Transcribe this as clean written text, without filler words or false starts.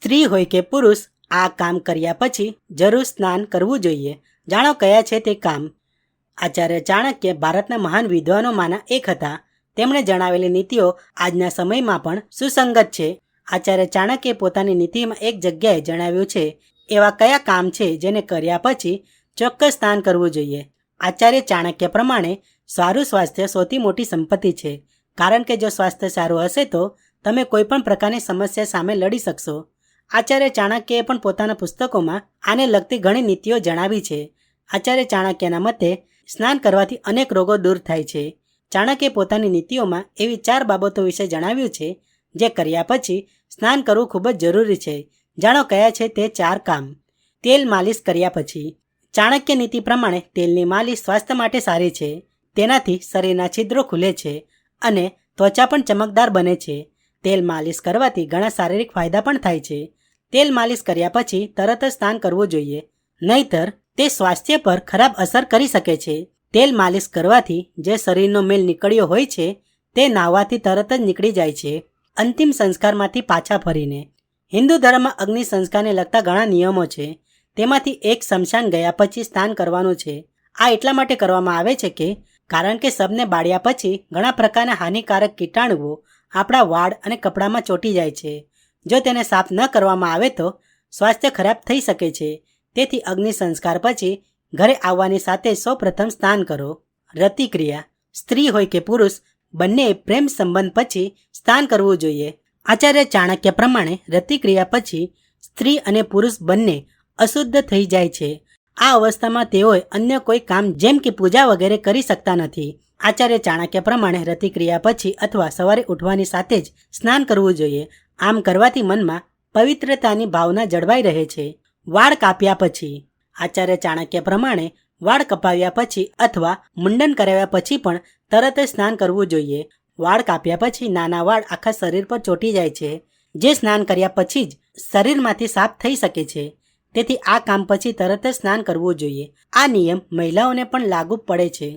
સ્ત્રી હોય કે પુરુષ, આ કામ કર્યા પછી જરૂર સ્નાન કરવું જોઈએ. જાણો કયા છે તે કામ. આચાર્ય ચાણક્ય ભારતના મહાન વિદ્વાનોમાંના એક હતા. તેમણે જણાવેલી નીતિઓ આજના સમયમાં પણ સુસંગત છે. આચાર્ય ચાણક્યે પોતાની નીતિમાં એક જગ્યાએ જણાવ્યું છે એવા કયા કામ છે જેને કર્યા પછી ચોક્કસ સ્નાન કરવું જોઈએ. આચાર્ય ચાણક્ય પ્રમાણે સારું સ્વાસ્થ્ય સૌથી મોટી સંપત્તિ છે, કારણ કે જો સ્વાસ્થ્ય સારું હશે તો તમે કોઈ પણ પ્રકારની સમસ્યા સામે લડી શકશો. આચાર્ય ચાણક્યએ પણ પોતાના પુસ્તકોમાં આને લગતી ઘણી નીતિઓ જણાવી છે. આચાર્ય ચાણક્યના મતે સ્નાન કરવાથી અનેક રોગો દૂર થાય છે. ચાણક્યે પોતાની નીતિઓમાં એવી 4 બાબતો વિશે જણાવ્યું છે જે કર્યા પછી સ્નાન કરવું ખૂબ જ જરૂરી છે. જાણો કયા છે તે 4 કામ. તેલ માલિશ કર્યા પછી. ચાણક્ય નીતિ પ્રમાણે તેલની માલિશ સ્વાસ્થ્ય માટે સારી છે. તેનાથી શરીરના છિદ્રો ખુલે છે અને ત્વચા પણ ચમકદાર બને છે. તેલ માલિશ કરવાથી ઘણા શારીરિક ફાયદા પણ થાય છે. તેલ માલિશ કર્યા પછી તરત જ સ્નાન કરવું જોઈએ, નહીતર તે સ્વાસ્થ્ય પર ખરાબ અસર કરી શકે છે. તેલ માલિશ કરવાથી જે શરીરનો મેલ નીકળ્યો હોય છે તે નાહવાથી તરત જ નીકળી જાય છે. અંતિમ સંસ્કારમાંથી પાછા ફરીને. હિન્દુ ધર્મમાં અગ્નિ સંસ્કારને લગતા ઘણા નિયમો છે. તેમાંથી એક સ્મશાન ગયા પછી સ્નાન કરવાનું છે. આ એટલા માટે કરવામાં આવે છે કે કારણ કે શબને બાળ્યા પછી ઘણા પ્રકારના હાનિકારક કીટાણુઓ આપણા વાળ અને કપડામાં ચોંટી જાય છે. જો તેને સાફ ન કરવામાં આવે તો સ્વાસ્થ્ય ખરાબ થઈ શકે છે. તેથી અગ્નિ સંસ્કાર પછી ઘરે આવવાની સાથે સૌપ્રથમ સ્નાન કરો. રતિક્રિયા. સ્ત્રી હોય કે પુરુષ, બંનેએ પ્રેમ સંબંધ પછી સ્નાન કરવું જોઈએ. આચાર્ય ચાણક્ય પ્રમાણે રતિક્રિયા પછી સ્ત્રી અને પુરુષ બંને અશુદ્ધ થઈ જાય છે. આ અવસ્થામાં તેઓએ અન્ય કોઈ કામ જેમ કે પૂજા વગેરે કરી શકતા નથી. આચાર્ય ચાણક્ય પ્રમાણે રતિક્રિયા પછી અથવા સવારે ઉઠવાની સાથે જ સ્નાન કરવું જોઈએ. આમ કરવાથી મનમાં પવિત્રતાની ભાવના જળવાઈ રહે છે. વાળ કાપ્યા પછી. આચાર્ય ચાણક્ય પ્રમાણે વાળ કપાવ્યા પછી અથવા મુંડન કરાવ્યા પછી પણ તરત જ સ્નાન કરવું જોઈએ. વાળ કાપ્યા પછી નાના વાળ આખા શરીર પર ચોંટી જાય છે, જે સ્નાન કર્યા પછી જ શરીરમાંથી સાફ થઈ શકે છે. તેથી આ કામ પછી તરત જ સ્નાન કરવું જોઈએ. આ નિયમ મહિલાઓને પણ લાગુ પડે છે.